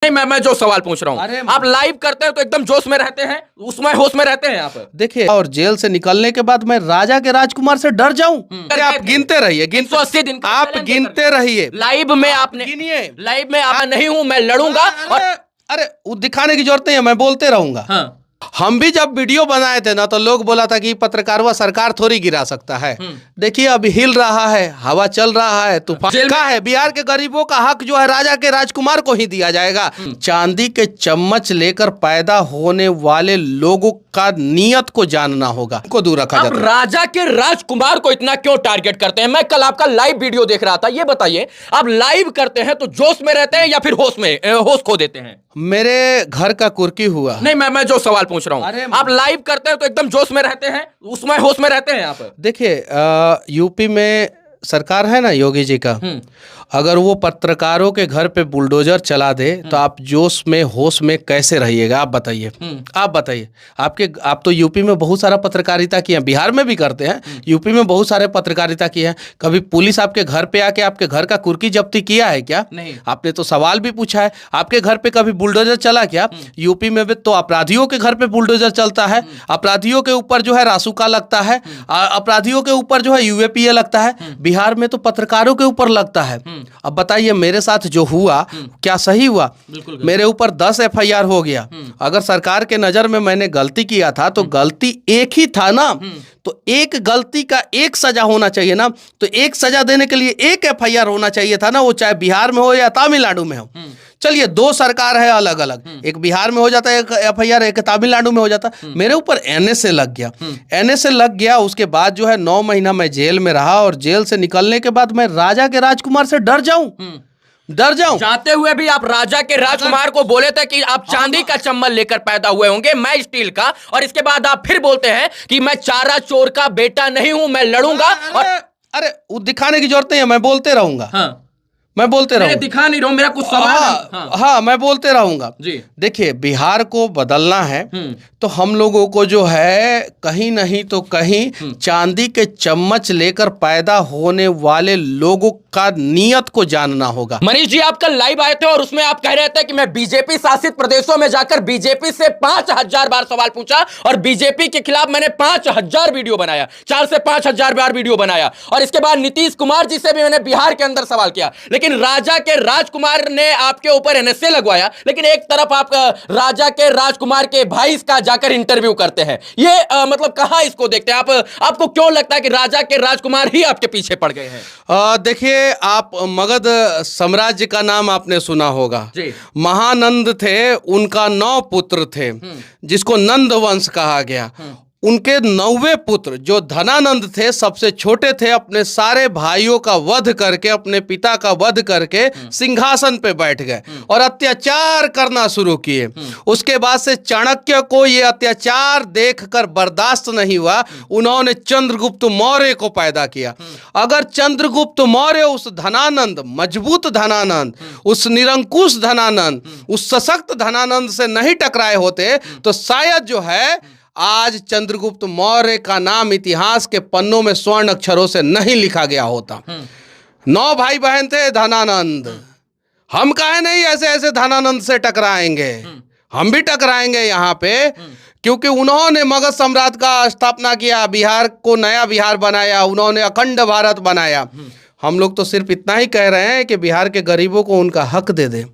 नहीं, मैं जो सवाल पूछ रहा हूँ, आप लाइव करते हैं तो एकदम जोश में रहते हैं, उसमें होश में रहते हैं आप। देखिए, और जेल से निकलने के बाद मैं राजा के राजकुमार से डर जाऊं? अरे आप गिनते रहिए, 180 दिन आप गिनते रहिए। लाइव में आपने गिनिए, लाइव में आप नहीं हूं, मैं लड़ूंगा। और अरे वो दिखाने की जरूरत नहीं है, मैं बोलते रहूंगा। हाँ। हम भी जब वीडियो बनाए थे ना, तो लोग बोला था कि पत्रकारवा सरकार थोड़ी गिरा सकता है। देखिए अभी हिल रहा है, हवा चल रहा है, तूफान का है। बिहार के गरीबों का हक जो है राजा के राजकुमार को ही दिया जाएगा। चांदी के चम्मच लेकर पैदा होने वाले लोगों का नियत को जानना होगा, को दूर रखा जाता है। राजा के राजकुमार को इतना क्यों टारगेट करते हैं? मैं कल आपका लाइव वीडियो देख रहा था, ये बताइए, आप लाइव करते हैं तो जोश में रहते हैं या फिर होश खो देते हैं? मेरे घर का कुर्की हुआ। नहीं, मैं जो सवाल पूछ रहा हूँ, आप लाइव करते हैं तो एकदम जोश में रहते हैं, उसमें होश में रहते हैं आप? देखिए यूपी में सरकार है ना योगी जी का, अगर वो पत्रकारों के घर पे बुलडोजर चला दे तो आप जोश में होश में कैसे रहिएगा? आप बताइए, आप बताइए। आप तो यूपी में बहुत सारा पत्रकारिता किए हैं, बिहार में भी करते हैं, यूपी में बहुत सारे पत्रकारिता किए हैं। कभी पुलिस आपके घर पे आके आपके घर का कुर्की जब्ती किया है क्या? नहीं। आपने तो सवाल भी पूछा है, आपके घर पे कभी बुलडोजर चला क्या? यूपी में भी तो अपराधियों के घर पे बुलडोजर चलता है, अपराधियों के ऊपर जो है रासुका लगता है, अपराधियों के ऊपर जो है यूएपीए लगता है। बिहार में तो पत्रकारों के ऊपर लगता है। अब बताइए मेरे साथ जो हुआ क्या सही हुआ? मेरे ऊपर 10 एफआईआर हो गया। अगर सरकार के नजर में मैंने गलती किया था तो गलती एक ही था ना, तो एक गलती का एक सजा होना चाहिए ना, तो एक सजा देने के लिए एक एफआईआर होना चाहिए था ना, वो चाहे बिहार में हो या तमिलनाडु में हो। चलिए दो सरकार है अलग अलग, एक बिहार में हो जाता है एक एफआईआर, एक तमिलनाडु में हो जाता। मेरे ऊपर एनएसए लग गया, एनएसए लग गया। उसके बाद जो है 9 महीना मैं जेल में रहा, और जेल से निकलने के बाद मैं राजा के राजकुमार से डर जाऊं? जाते हुए भी आप राजा के राजकुमार को बोले थे कि आप चांदी का चम्मच लेकर पैदा हुए होंगे, मैं स्टील का, और इसके बाद आप फिर बोलते हैं कि मैं चारा चोर का बेटा नहीं हूं, मैं लड़ूंगा। अरे वो दिखाने की जरूरत नहीं है, मैं बोलते रहूंगा। हाँ। मैं बोलते रहूंगा, दिखा नहीं रहा हूं, मेरा कुछ सवाल हाँ मैं बोलते रहूंगा जी। देखिए बिहार को बदलना है तो हम लोगों को जो है कहीं नहीं तो कहीं चांदी के चम्मच लेकर पैदा होने वाले लोगों का नियत को जानना होगा। मनीष जी, आप कल लाइव आए थे और उसमें आप कह रहे थे कि मैं बीजेपी शासित प्रदेशों में जाकर बीजेपी से 5000 बार सवाल पूछा और बीजेपी के खिलाफ मैंने 5000 वीडियो बनाया, 4 से 5000 बार वीडियो बनाया, और इसके बाद नीतीश कुमार जी से भी मैंने बिहार के अंदर सवाल किया, लेकिन राजा के राजकुमार ने आपके ऊपर एनएसए लगवाया। लेकिन एक तरफ आप राजा के राजकुमार के भाई का जाकर इंटरव्यू करते हैं, ये मतलब कहां इसको देखते हैं आप? आपको क्यों लगता है कि राजा के राजकुमार ही आपके पीछे पड़ गए हैं? देखिए आप मगध साम्राज्य का नाम आपने सुना होगा जी। महानंद थे, उनका 9 पुत्र थे जिसको नंद वंश कहा गया। उनके 9वें पुत्र जो धनानंद थे सबसे छोटे थे, अपने सारे भाइयों का वध करके, अपने पिता का वध करके सिंहासन पे बैठ गए और अत्याचार करना शुरू किए। उसके बाद से चाणक्य को ये अत्याचार देखकर बर्दाश्त नहीं हुआ, उन्होंने चंद्रगुप्त मौर्य को पैदा किया। अगर चंद्रगुप्त मौर्य उस धनानंद, मजबूत धनानंद, उस निरंकुश धनानंद, उस सशक्त धनानंद से नहीं टकराए होते तो शायद जो है आज चंद्रगुप्त मौर्य का नाम इतिहास के पन्नों में स्वर्ण अक्षरों से नहीं लिखा गया होता। 9 भाई बहन थे धनानंद, हम काहे नहीं ऐसे ऐसे धनानंद से टकराएंगे? हम भी टकराएंगे यहाँ पे, क्योंकि उन्होंने मगध साम्राज्य का स्थापना किया, बिहार को नया बिहार बनाया, उन्होंने अखंड भारत बनाया। हम लोग तो सिर्फ इतना ही कह रहे हैं कि बिहार के गरीबों को उनका हक दे दे।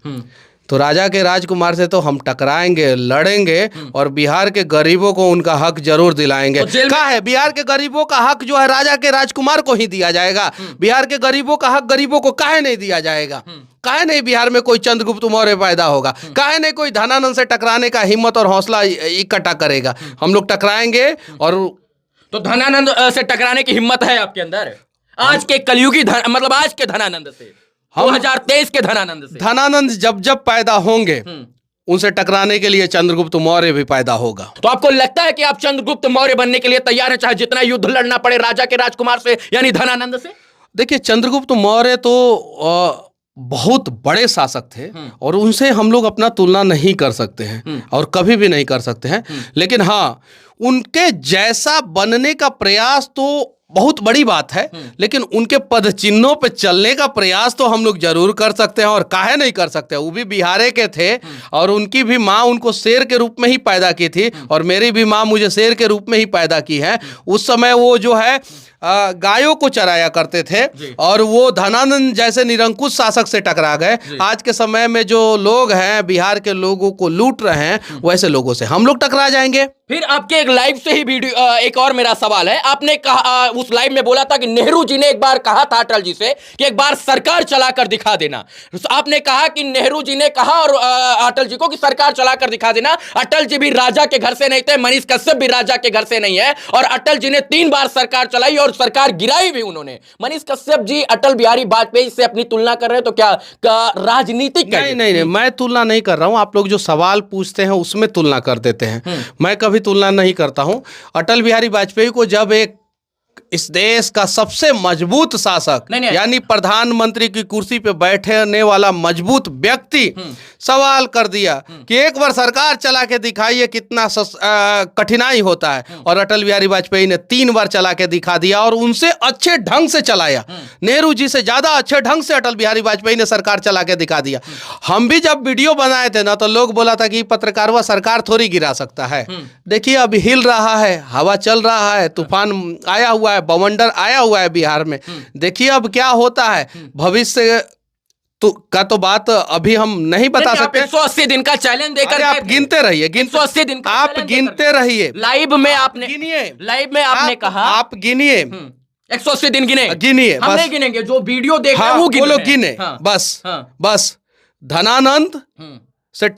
तो राजा के राजकुमार से तो हम टकराएंगे, लड़ेंगे, और बिहार के गरीबों को उनका हक जरूर दिलाएंगे। तो क्या है, बिहार के गरीबों का हक जो है राजा के राजकुमार को ही दिया जाएगा। बिहार के गरीबों का हक गरीबों को काहे नहीं दिया जाएगा? काहे नहीं बिहार में कोई चंद्रगुप्त मौर्य पैदा होगा? काहे नहीं कोई धनानंद से टकराने का हिम्मत और हौसला इकट्ठा करेगा? हम लोग टकराएंगे। और तो धनानंद से टकराने की हिम्मत है आपके अंदर? आज के कलयुगी मतलब आज के धनानंद से, 2023 के धनानंद से? धनानंद जब जब पैदा होंगे उनसे टकराने के लिए चंद्रगुप्त मौर्य भी पैदा होगा। तो आपको लगता है कि आप चंद्रगुप्त मौर्य बनने के लिए तैयार हैं, चाहे जितना युद्ध लड़ना पड़े राजा के राजकुमार से यानी धनानंद से? देखिए चंद्रगुप्त मौर्य तो बहुत बड़े शासक थे और उनसे हम लोग अपना तुलना नहीं कर सकते हैं और कभी भी नहीं कर सकते हैं। लेकिन हाँ, उनके जैसा बनने का प्रयास तो बहुत बड़ी बात है, लेकिन उनके पद चिन्हों पे चलने का प्रयास तो हम लोग जरूर कर सकते हैं। और काहे नहीं कर सकते, वो भी बिहारे के थे और उनकी भी माँ उनको शेर के रूप में ही पैदा की थी और मेरी भी माँ मुझे शेर के रूप में ही पैदा की है। उस समय वो जो है गायों को चराया करते थे और वो धनानंद जैसे निरंकुश शासक से टकरा गए। आज के समय में जो लोग हैं बिहार के लोगों को लूट रहे हैं, वैसे लोगों से हम लोग टकरा जाएंगे। फिर आपके एक लाइव से ही वीडियो, एक और मेरा सवाल है, आपने कहा उस लाइव में बोला था कि नेहरू जी ने एक बार कहा था अटल जी से कि एक बार सरकार चलाकर दिखा देना। आपने कहा कि नेहरू जी ने कहा और अटल जी को कि सरकार चलाकर दिखा देना। अटल जी भी राजा के घर से नहीं थे, मनीष कश्यप भी राजा के घर से नहीं है और अटल जी ने 3 बार सरकार चलाई और सरकार गिराई भी उन्होंने। मनीष कश्यप जी अटल बिहारी वाजपेयी से अपनी तुलना कर रहे हैं, तो क्या राजनीतिक? नहीं, मैं तुलना नहीं कर रहा हूं। आप लोग जो सवाल पूछते हैं उसमें तुलना कर देते हैं, मैं कभी तुलना नहीं करता हूं। अटल बिहारी वाजपेयी को जब एक इस देश का सबसे मजबूत शासक यानी प्रधानमंत्री की कुर्सी पे बैठने वाला मजबूत व्यक्ति सवाल कर दिया कि एक बार सरकार चला के दिखाइए कितना कठिनाई होता है, और अटल बिहारी वाजपेयी ने 3 बार चला के दिखा दिया और उनसे अच्छे ढंग से चलाया। नेहरू जी से ज्यादा अच्छे ढंग से अटल बिहारी वाजपेयी ने सरकार चला के दिखा दिया। हम भी जब वीडियो बनाए थे ना, तो लोग बोला था कि पत्रकारवा सरकार थोड़ी गिरा सकता है। देखिए अभी हिल रहा है, हवा चल रहा है, तूफान आया हुआ है, बवंडर आया हुआ है बिहार में। देखिए अब क्या होता है, भविष्य तो बात अभी हम नहीं बता सकते। 180 दिन का चैलेंज देकर आप गिनते रहिए, 180 दिन का आप गिनते रहिए। लाइव में आपने गिनिए, लाइव में आपने कहा आप गिनिए 180 दिन गिनिए, हम नहीं गिनेंगे, जो वीडियो देख रहे हैं वो गिने। बस धनानंद से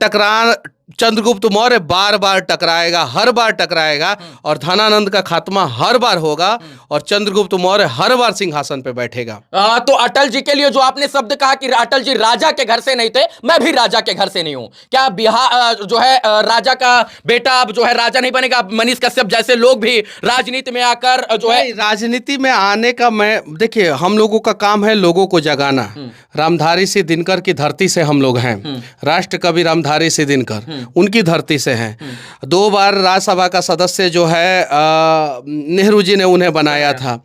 चंद्रगुप्त मौर्य बार बार टकराएगा, हर बार टकराएगा और धनानंद का खात्मा हर बार होगा और चंद्रगुप्त मौर्य हर बार सिंहासन पे बैठेगा। तो अटल जी के लिए जो आपने शब्द कहा कि अटल जी राजा के घर से नहीं थे, मैं भी राजा के घर से नहीं हूं। क्या बिहार जो है राजा का बेटा अब जो है राजा नहीं बनेगा? मनीष कश्यप जैसे लोग भी राजनीति में आकर जो है राजनीति में आने का, मैं देखिए हम लोगों का काम है लोगों को जगाना। रामधारी सिंह दिनकर की धरती से हम लोग हैं, राष्ट्र कवि रामधारी सिंह दिनकर उनकी धरती से हैं। 2 बार राज्यसभा का सदस्य जो है नेहरू जी ने उन्हें बनाया था।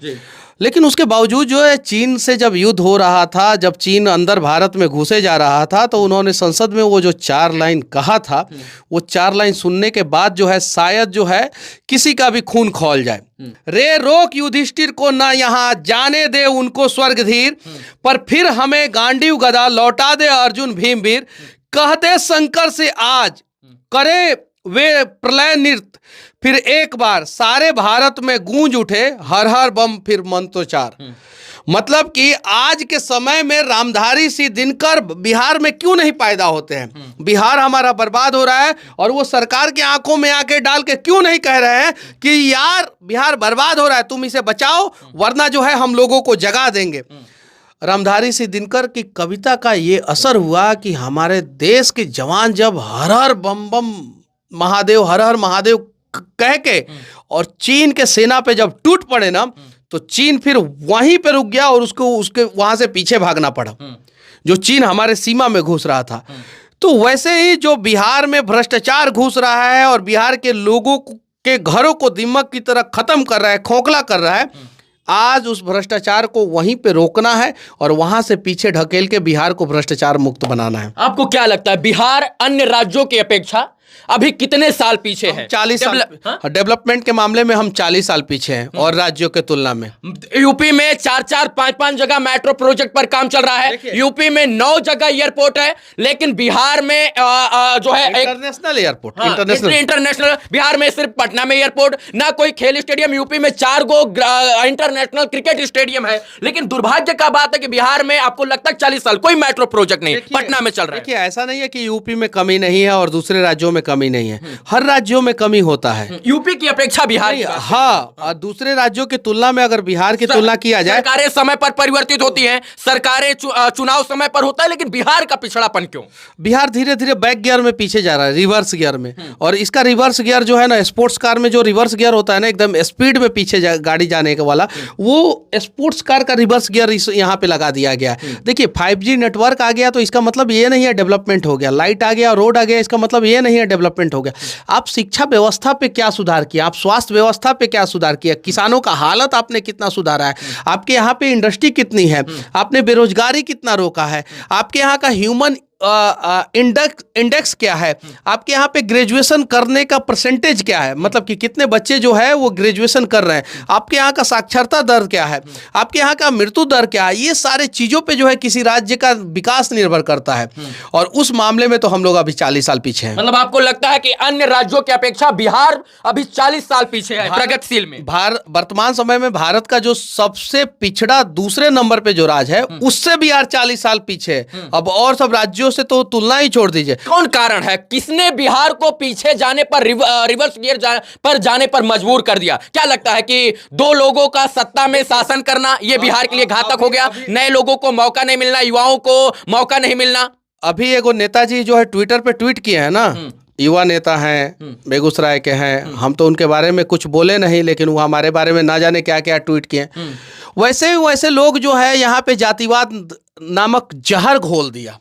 लेकिन उसके बावजूद जो है चीन से जब युद्ध हो रहा था, जब चीन अंदर भारत में घुसे जा रहा था, तो उन्होंने संसद में वो जो 4 लाइन कहा था, वो 4 लाइन सुनने के बाद जो है शायद जो है किसी का भी खून खौल जाए। रे रोक युधिष्ठिर को ना यहाँ जाने दे उनको स्वर्गधीर, पर फिर हमें गांडीव गदा लौटा दे अर्जुन भीमवीर। कह दे शंकर से आज करे वे प्रलय नृत्य, फिर एक बार सारे भारत में गूंज उठे हर हर बम फिर मंत्रोच्चार। मतलब कि आज के समय में रामधारी सिंह दिनकर बिहार में क्यों नहीं पैदा होते हैं? बिहार हमारा बर्बाद हो रहा है और वो सरकार की आंखों में आके डाल के क्यों नहीं कह रहे हैं कि यार बिहार बर्बाद हो रहा है, तुम इसे बचाओ वरना जो है हम लोगों को जगा देंगे। रामधारी सिंह दिनकर की कविता का ये असर हुआ कि हमारे देश के जवान जब हर हर बम बम महादेव हर हर महादेव कह के और चीन के सेना पे जब टूट पड़े ना, तो चीन फिर वहीं पे रुक गया और उसके वहां से पीछे भागना पड़ा, जो चीन हमारे सीमा में घुस रहा था। तो वैसे ही जो बिहार में भ्रष्टाचार घुस रहा है और बिहार के लोगों के घरों को दिमक की तरह खत्म कर रहा है, खोखला कर रहा है, आज उस भ्रष्टाचार को वहीं पे रोकना है और वहां से पीछे ढकेल के बिहार को भ्रष्टाचार मुक्त बनाना है। आपको क्या लगता है बिहार अन्य राज्यों की अपेक्षा अभी कितने साल पीछे है? 40 साल। डेवलपमेंट के मामले में हम 40 साल पीछे हैं और राज्यों के तुलना में। यूपी में 4-4, 5-5 जगह मेट्रो प्रोजेक्ट पर काम चल रहा है। यूपी में 9 जगह एयरपोर्ट है, लेकिन बिहार में जो है इंटरनेशनल एयरपोर्ट, इंटरनेशनल बिहार में सिर्फ पटना में एयरपोर्ट, ना कोई खेल स्टेडियम। यूपी में 4 गो इंटरनेशनल क्रिकेट स्टेडियम है, लेकिन दुर्भाग्य का बात है कि बिहार में आपको लगता है 40 साल कोई मेट्रो प्रोजेक्ट नहीं पटना में चल रहा है। देखिए ऐसा नहीं है कि यूपी में कमी नहीं है और दूसरे राज्यों में कमी नहीं है, हर राज्यों में कमी होता है। यूपी की अपेक्षा बिहार हाँ, दूसरे राज्यों की तुलना में अगर बिहार की तुलना किया जाए, सरकारें समय पर परिवर्तित होती हैं, सरकारें चुनाव समय पर होता है, लेकिन बिहार का पिछड़ापन क्यों? बिहार धीरे धीरे बैक गियर में पीछे जा रहा है, रिवर्स गियर में। और इसका रिवर्स गियर जो है ना, स्पोर्ट्स कार में जो रिवर्स गियर होता है ना, एकदम स्पीड में पीछे गाड़ी जाने के वाला, वो स्पोर्ट्स कार का रिवर्स गियर यहाँ पे लगा दिया गया। देखिए 5G नेटवर्क आ गया तो इसका मतलब ये नहीं है डेवलपमेंट हो गया, लाइट आ गया, रोड आ गया, इसका मतलब ये नहीं है है, डेवलपमेंट हो गया। आप शिक्षा व्यवस्था पे क्या सुधार किया, आप स्वास्थ्य व्यवस्था पे क्या सुधार किया, किसानों का हालत आपने कितना सुधारा है, आपके यहाँ पे इंडस्ट्री कितनी है, आपने बेरोजगारी कितना रोका है, आपके यहाँ का ह्यूमन इंडेक्स क्या है, आपके यहाँ पे ग्रेजुएशन करने का परसेंटेज क्या है, मतलब कि कितने बच्चे जो है वो ग्रेजुएशन कर रहे हैं, आपके यहाँ का साक्षरता दर क्या है, आपके यहाँ का मृत्यु दर क्या है। ये सारे चीज़ों पे जो है किसी राज्य का विकास निर्भर करता है, और उस मामले में तो हम लोग अभी 40 साल पीछे हैं। मतलब आपको लगता है कि अन्य राज्यों की अपेक्षा बिहार अभी 40 साल पीछे है प्रगतिशील में? वर्तमान समय में भारत का जो सबसे पिछड़ा दूसरे नंबर पे जो राज्य है, उससे बिहार 40 साल पीछे है। अब और सब राज्यों से तो तुलना ही छोड़ दीजिए। कौन कारण है, किसने बिहार को पीछे जाने पर रिवर्स गियर पर जाने पर मजबूर कर दिया? क्या लगता है कि दो लोगों का सत्ता में शासन करना ये बिहार के लिए घातक हो गया, नए लोगों को मौका नहीं मिलना, युवाओं को मौका नहीं मिलना? अभी एगो नेताजी जो है ट्विटर पे ट्वीट किए हैं ना, युवा नेता हैं, बेगूसराय के हैं, हम तो उनके बारे में कुछ बोले नहीं, लेकिन वो हमारे बारे में ना जाने क्या क्या ट्वीट किए। वैसे लोग जो है यहाँ पे जातिवाद नामक जहर घोल दिया,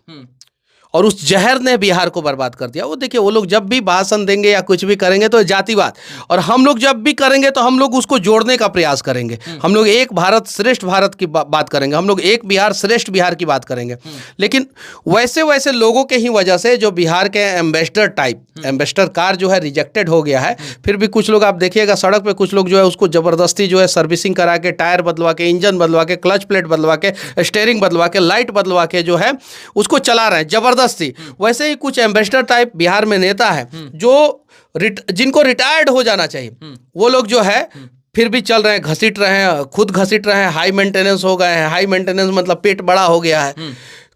और उस जहर ने बिहार को बर्बाद कर दिया। वो देखिए, वो लोग जब भी भाषण देंगे या कुछ भी करेंगे तो जातिवाद, और हम लोग जब भी करेंगे तो हम लोग उसको जोड़ने का प्रयास करेंगे। हम लोग एक भारत श्रेष्ठ भारत की बात करेंगे, हम लोग एक बिहार श्रेष्ठ बिहार की बात करेंगे। लेकिन वैसे लोगों के ही वजह से जो बिहार के एम्बेसडर कार जो है रिजेक्टेड हो गया है। फिर भी कुछ लोग आप देखिएगा सड़क पे कुछ लोग जो है उसको जबरदस्ती जो है सर्विसिंग करा के, टायर बदलवा के, इंजन बदलवा के, क्लच प्लेट बदलवा के, स्टीयरिंग बदलवा के, लाइट बदलवा के जो है उसको चला रहे हैं जबरदस्ती। वैसे ही कुछ एम्बेसडर टाइप बिहार में नेता है जो जिनको रिटायर्ड हो जाना चाहिए, वो लोग जो है फिर भी चल रहे हैं, घसीट रहे हैं, खुद घसीट रहे हैं, हाई मेंटेनेंस हो गए हैं। हाई मेंटेनेंस मतलब पेट बड़ा हो गया है,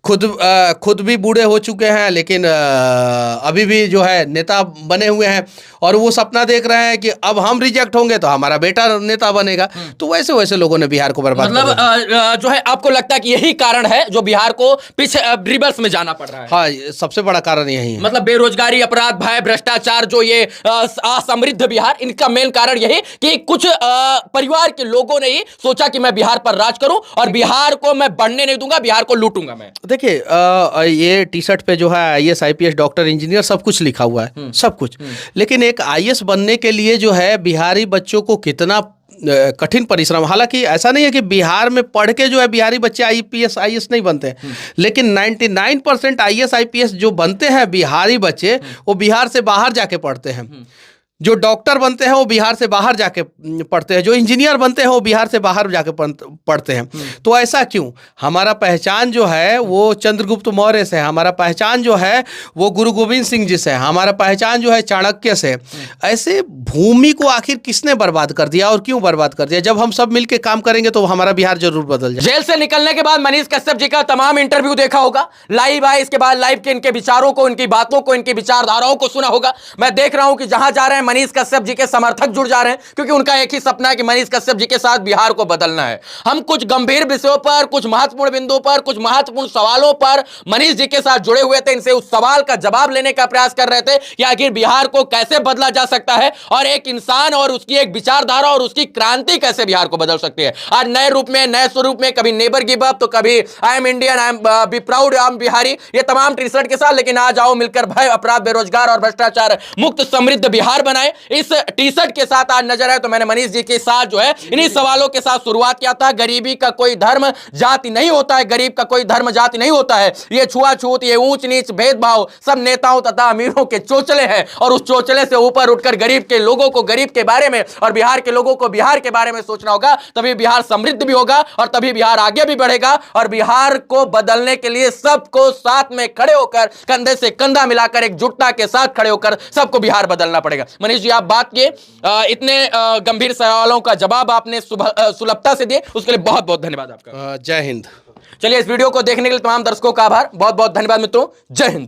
खुद भी बूढ़े हो चुके हैं, लेकिन अभी भी जो है नेता बने हुए हैं, और वो सपना देख रहे हैं कि अब हम रिजेक्ट होंगे तो हमारा बेटा नेता बनेगा। तो वैसे लोगों ने बिहार को बर्बाद कर दिया। जो है आपको लगता है कि यही कारण है जो बिहार को पीछे रिवर्स में जाना पड़ रहा है? हाँ, सबसे बड़ा कारण यही है। मतलब बेरोजगारी, अपराध, भय, भ्रष्टाचार, जो ये असमृद्ध बिहार, इनका मेन कारण यही कि कुछ परिवार के लोगों ने ही सोचा कि मैं बिहार पर राज करूं और बिहार को मैं बढ़ने नहीं दूंगा, बिहार को लूटूंगा मैं। देखिए, ये टी शर्ट पे जो है IAS IPS डॉक्टर इंजीनियर सब कुछ लिखा हुआ है, सब कुछ। लेकिन एक IAS बनने के लिए जो है बिहारी बच्चों को कितना कठिन परिश्रम। हालांकि ऐसा नहीं है कि बिहार में पढ़ के जो है बिहारी बच्चे IPS IAS नहीं बनते, लेकिन 99% IAS IPS जो बनते हैं बिहारी बच्चे, वो बिहार से बाहर जाके पढ़ते हैं। जो डॉक्टर बनते हैं वो बिहार से बाहर जाके पढ़ते हैं, जो इंजीनियर बनते हैं वो बिहार से बाहर जाके पढ़ते हैं। तो ऐसा क्यों? हमारा पहचान जो है वो चंद्रगुप्त मौर्य से है, हमारा पहचान जो है वो गुरु गोविंद सिंह जी से है, हमारा पहचान जो है चाणक्य से। ऐसे भूमि को आखिर किसने बर्बाद कर दिया और क्यों बर्बाद कर दिया? जब हम सब मिलकर काम करेंगे तो हमारा बिहार जरूर बदल जाए। जेल से निकलने के बाद मनीष कश्यप जी का तमाम इंटरव्यू देखा होगा, लाइव आए, इसके बाद लाइव के इनके विचारों को, इनकी बातों को, इनकी विचारधाराओं को सुना होगा। मैं देख रहा हूं कि जहां जा रहे हैं मनीष कश्यप जी के समर्थक जुड़ जा रहे हैं, क्योंकि उनका एक ही सपना है कि मनीष कश्यप जी के साथ बिहार को बदलना है। हम कुछ गंभीर विषयों पर, कुछ महत्वपूर्ण बिंदुओं पर, कुछ महत्वपूर्ण सवालों पर मनीष जी के साथ जुड़े हुए थे, इनसे उस सवाल का जवाब लेने का प्रयास कर रहे थे कि आखिर बिहार को कैसे बदला जा सकता है और एक इंसान और उसकी एक विचारधारा और उसकी क्रांति कैसे बिहार को बदल सकती है। आज नए रूप में, नए स्वरूप में, कभी नेवर गिव अप तो कभी I am Indian, I am be proud, I am Bihari, ये तमाम टी शर्ट के साथ। लेकिन आज आओ मिलकर भय, अपराध, बेरोजगार और भ्रष्टाचार मुक्त समृद्ध बिहार बनाए। इस टी शर्ट के साथ आज नजर आए तो मैंने मनीष जी के साथ जो है इन्हीं सवालों के साथ शुरुआत किया था। गरीबी का कोई धर्म जाति नहीं होता है, गरीब का कोई धर्म जाति नहीं होता है। ये छुआछूत, ये ऊंच नीच, भेदभाव सब नेताओं तथा अमीरों के चोचले हैं, और उस चोचले से ऊपर उठकर गरीब के लोगों को गरीब के बारे में और बिहार के लोगों को बिहार के बारे में सोचना होगा। तभी बिहार समृद्ध भी होगा और तभी बिहार आगे भी बढ़ेगा। और बिहार को बदलने के लिए सबको साथ में खड़े होकर, कंधे से कंधा मिलाकर, एकजुटता के साथ खड़े होकर सबको बिहार बदलना पड़ेगा। मनीष जी, आप बात किए, इतने गंभीर सवालों का जवाब आपने सुलभता से दिए, उसके लिए बहुत बहुत धन्यवाद आपका। जय हिंद। चलिए, इस वीडियो को देखने के लिए तमाम दर्शकों का आभार, बहुत बहुत धन्यवाद मित्रों। जय हिंद।